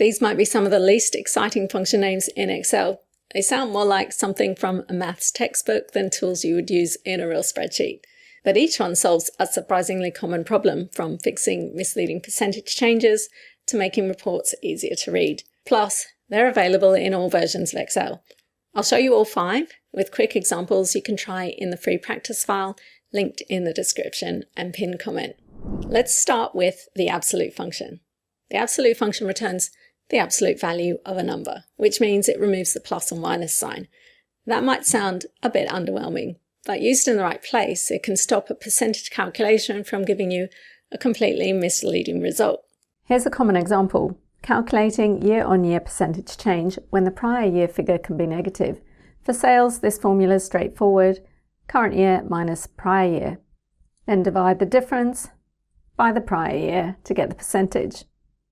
These might be some of the least exciting function names in Excel. They sound more like something from a maths textbook than tools you would use in a real spreadsheet. But each one solves a surprisingly common problem, from fixing misleading percentage changes to making reports easier to read. Plus, they're available in all versions of Excel. I'll show you all 5 with quick examples you can try in the free practice file linked in the description and pinned comment. Let's start with the absolute function. The absolute function returns the absolute value of a number, which means it removes the plus or minus sign. That might sound a bit underwhelming, but used in the right place, it can stop a percentage calculation from giving you a completely misleading result. Here's a common example: calculating year-on-year percentage change when the prior year figure can be negative. For sales, this formula is straightforward: current year minus prior year. Then divide the difference by the prior year to get the percentage.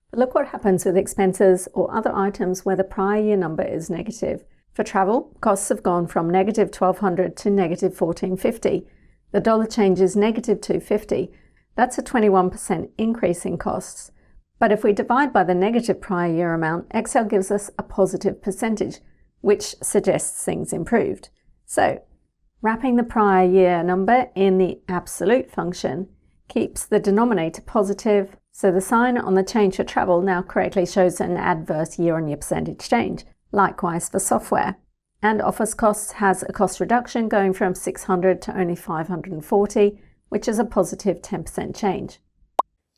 But look what happens with expenses or other items where the prior year number is negative. For travel, costs have gone from negative $1,200 to negative $1,450. The dollar change is negative $250. That's a 21% increase in costs. But if we divide by the negative prior year amount, Excel gives us a positive percentage, which suggests things improved. So, wrapping the prior year number in the absolute function keeps the denominator positive, so the sign on the change for travel now correctly shows an adverse year-on-year percentage change. Likewise for software. And office costs has a cost reduction going from $600 to only $540, which is a positive 10% change.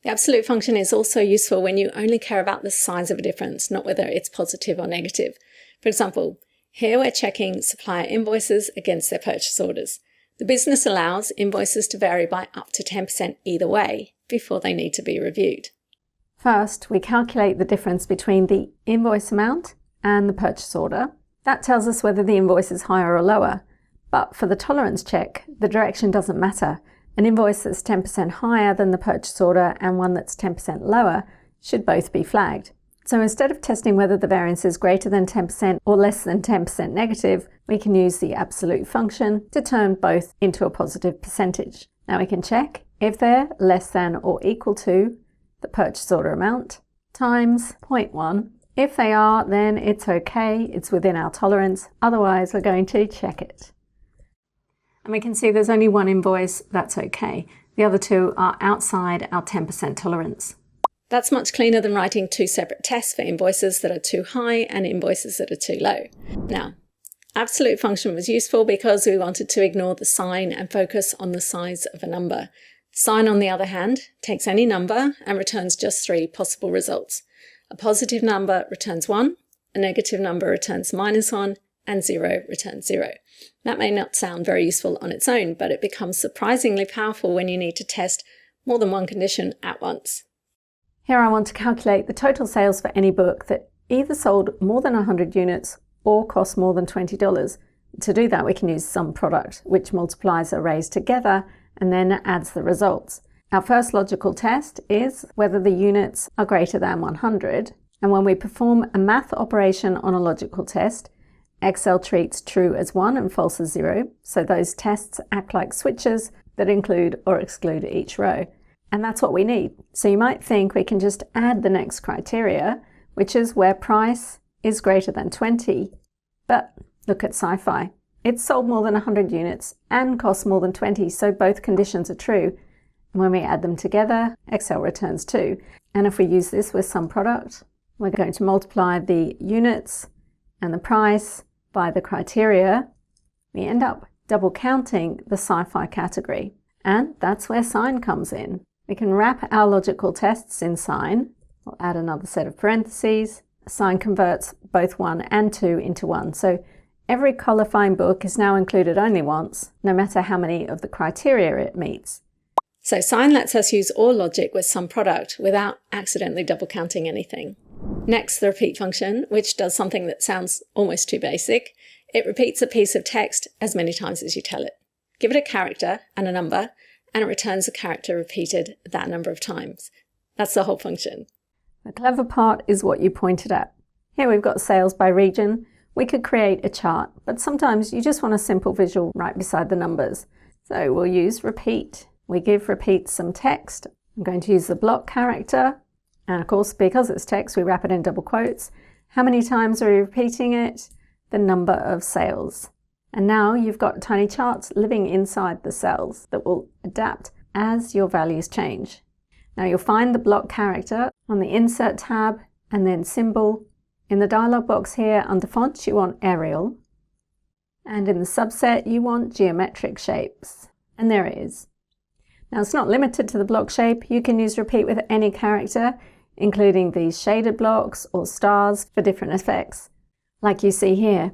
The absolute function is also useful when you only care about the size of a difference, not whether it's positive or negative. For example, here we're checking supplier invoices against their purchase orders. The business allows invoices to vary by up to 10% either way before they need to be reviewed. First, we calculate the difference between the invoice amount and the purchase order. That tells us whether the invoice is higher or lower. But for the tolerance check, the direction doesn't matter. An invoice that's 10% higher than the purchase order and one that's 10% lower should both be flagged. So instead of testing whether the variance is greater than 10% or less than 10% negative, we can use the absolute function to turn both into a positive percentage. Now we can check if they're less than or equal to the purchase order amount times 0.1. If they are, then it's okay, it's within our tolerance. Otherwise, we're going to check it. And we can see there's only one invoice that's okay. The other 2 are outside our 10% tolerance. That's much cleaner than writing 2 separate tests for invoices that are too high and invoices that are too low. Now, absolute function was useful because we wanted to ignore the sign and focus on the size of a number. Sign, on the other hand, takes any number and returns just 3 possible results. A positive number returns 1, a negative number returns -1, and 0 returns 0. That may not sound very useful on its own, but it becomes surprisingly powerful when you need to test more than one condition at once. Here I want to calculate the total sales for any book that either sold more than 100 units or cost more than $20. To do that, we can use sum product, which multiplies arrays together and then adds the results. Our first logical test is whether the units are greater than 100. And when we perform a math operation on a logical test, Excel treats true as 1 and false as 0. So those tests act like switches that include or exclude each row. And that's what we need. So you might think we can just add the next criteria, which is where price is greater than 20. But look at sci-fi. It's sold more than 100 units and costs more than 20, so both conditions are true. And when we add them together, Excel returns 2. And if we use this with sum product, we're going to multiply the units and the price by the criteria. We end up double counting the sci-fi category. And that's where sign comes in. We can wrap our logical tests in sign. We'll add another set of parentheses. Sign converts both 1 and 2 into 1. So every qualifying book is now included only once, no matter how many of the criteria it meets. So sign lets us use OR logic with sum product without accidentally double counting anything. Next, the repeat function, which does something that sounds almost too basic. It repeats a piece of text as many times as you tell it. Give it a character and a number, and it returns the character repeated that number of times. That's the whole function. The clever part is what you pointed at. Here we've got sales by region. We could create a chart, but sometimes you just want a simple visual right beside the numbers. So we'll use repeat. We give repeat some text. I'm going to use the block character, And of course, because it's text, we wrap it in double quotes. How many times are we repeating it? The number of sales. And now you've got tiny charts living inside the cells that will adapt as your values change. Now you'll find the block character on the Insert tab and then Symbol. In the dialog box here under Fonts, you want Arial. And in the subset, you want Geometric Shapes. And there it is. Now it's not limited to the block shape. You can use repeat with any character, including these shaded blocks or stars for different effects. Like you see here.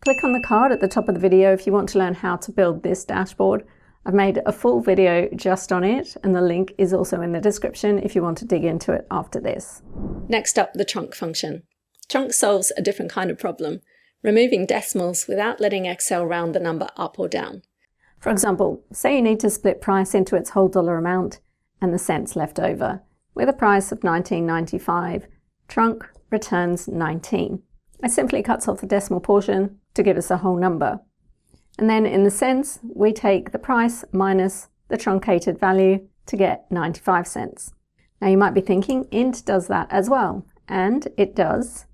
Click on the card at the top of the video if you want to learn how to build this dashboard. I've made a full video just on it, and the link is also in the description if you want to dig into it after this. Next up, the TRUNC function. TRUNC solves a different kind of problem, removing decimals without letting Excel round the number up or down. For example, say you need to split price into its whole dollar amount and the cents left over. With a price of $19.95, TRUNC returns 19. It simply cuts off the decimal portion to give us a whole number. And then in the cents, we take the price minus the truncated value to get 95 cents. Now you might be thinking int does that as well, and it does,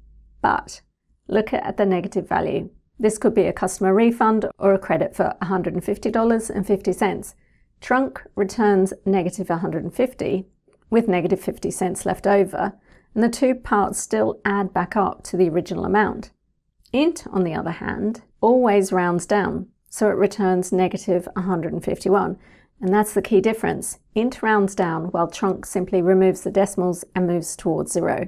but look at the negative value. This could be a customer refund or a credit for $150.50. TRUNC returns negative 150 with negative 50 cents left over, and the two parts still add back up to the original amount. Int, on the other hand, always rounds down, so it returns negative 151, and that's the key difference. Int rounds down while TRUNC simply removes the decimals and moves towards 0.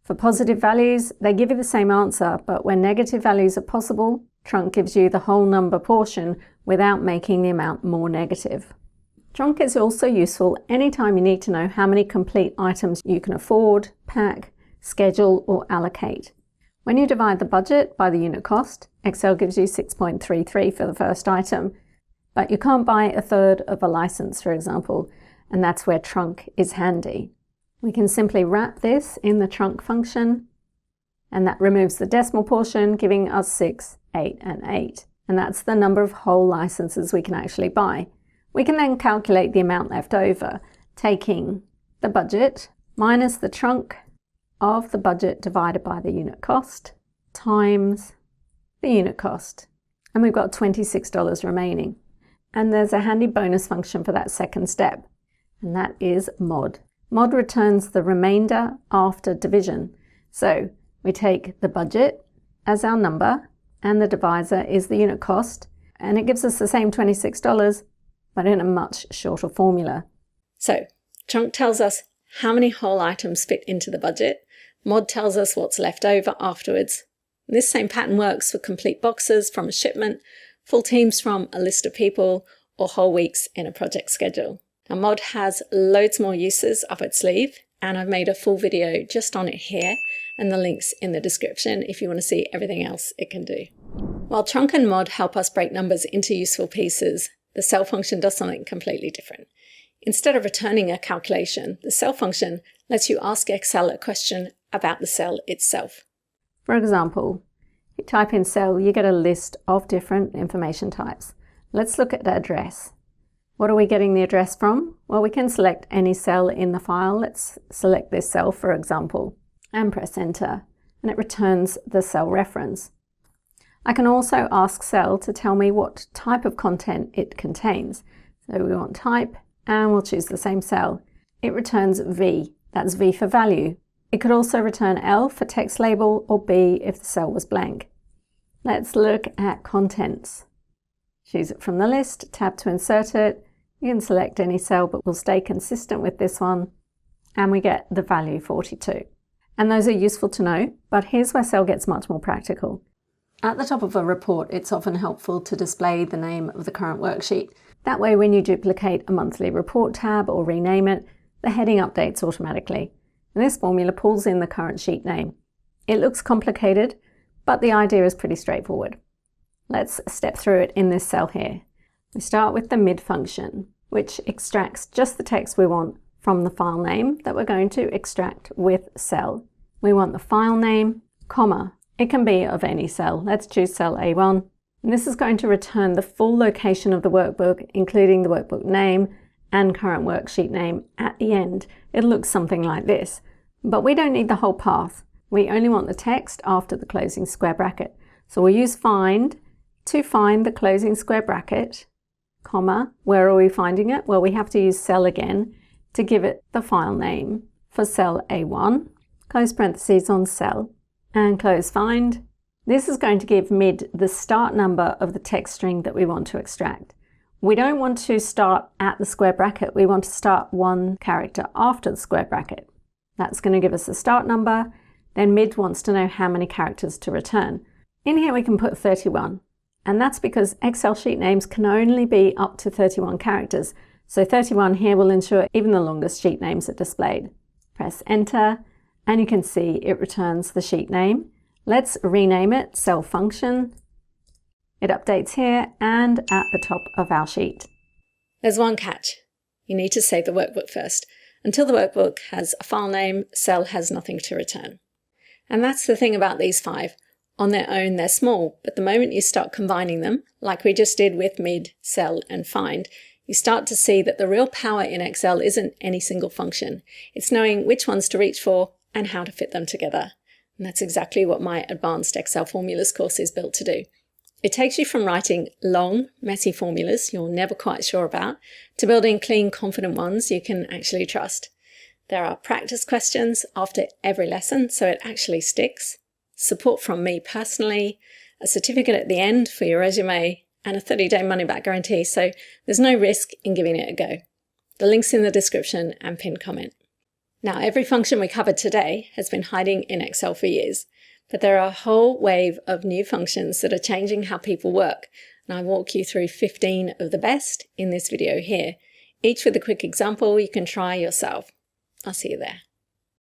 For positive values, they give you the same answer, but when negative values are possible, TRUNC gives you the whole number portion without making the amount more negative. TRUNC is also useful anytime you need to know how many complete items you can afford, pack, schedule, or allocate. When you divide the budget by the unit cost, Excel gives you 6.33 for the first item, but you can't buy a third of a license, for example, and that's where TRUNC is handy. We can simply wrap this in the TRUNC function, and that removes the decimal portion, giving us 6, 8, and 8. And that's the number of whole licenses we can actually buy. We can then calculate the amount left over, taking the budget minus the TRUNC of the budget divided by the unit cost times the unit cost. And we've got $26 remaining. And there's a handy bonus function for that second step, and that is mod. Mod returns the remainder after division. So we take the budget as our number, and the divisor is the unit cost, and it gives us the same $26, but in a much shorter formula. So TRUNC tells us how many whole items fit into the budget. Mod tells us what's left over afterwards. This same pattern works for complete boxes from a shipment, full teams from a list of people, or whole weeks in a project schedule. Now, Mod has loads more uses up its sleeve, and I've made a full video just on it here, and the link's in the description if you want to see everything else it can do. While TRUNC and Mod help us break numbers into useful pieces, the cell function does something completely different. Instead of returning a calculation, the cell function lets you ask Excel a question about the cell itself. For example, you type in cell, you get a list of different information types. Let's look at the address. What are we getting the address from? Well, we can select any cell in the file. Let's select this cell, for example, and press enter, and it returns the cell reference. I can also ask cell to tell me what type of content it contains. So we want type, and we'll choose the same cell. It returns V. That's V for value. It could also return L for text label or B if the cell was blank. Let's look at contents. Choose it from the list, tab to insert it. You can select any cell, but we'll stay consistent with this one. And we get the value 42. And those are useful to know, but here's where cell gets much more practical. At the top of a report, it's often helpful to display the name of the current worksheet. That way, when you duplicate a monthly report tab or rename it, the heading updates automatically. And this formula pulls in the current sheet name. It looks complicated, but the idea is pretty straightforward. Let's step through it in this cell here. We start with the mid function, which extracts just the text we want from the file name that we're going to extract with cell. We want the file name, comma. It can be of any cell. Let's choose cell A1. And this is going to return the full location of the workbook, including the workbook name and current worksheet name at the end. It looks something like this. But we don't need the whole path. We only want the text after the closing square bracket. So we'll use find to find the closing square bracket, comma, where are we finding it? Well, we have to use cell again to give it the file name. For cell A1, close parentheses on cell, and close find. This is going to give mid the start number of the text string that we want to extract. We don't want to start at the square bracket, we want to start one character after the square bracket. That's going to give us the start number, then mid wants to know how many characters to return. In here we can put 31, and that's because Excel sheet names can only be up to 31 characters, so 31 here will ensure even the longest sheet names are displayed. Press enter, and you can see it returns the sheet name. Let's rename it cell function. It updates here and at the top of our sheet. There's one catch. You need to save the workbook first. Until the workbook has a file name, cell has nothing to return. And that's the thing about these 5. On their own, they're small, but the moment you start combining them, like we just did with mid, cell, and find, you start to see that the real power in Excel isn't any single function. It's knowing which ones to reach for and how to fit them together. And that's exactly what my Advanced Excel Formulas course is built to do. It takes you from writing long, messy formulas you're never quite sure about, to building clean, confident ones you can actually trust. There are practice questions after every lesson, so it actually sticks, support from me personally, a certificate at the end for your resume, and a 30-day money-back guarantee, so there's no risk in giving it a go. The link's in the description and pinned comment. Now, every function we covered today has been hiding in Excel for years, but there are a whole wave of new functions that are changing how people work, and I walk you through 15 of the best in this video here, each with a quick example you can try yourself. I'll see you there.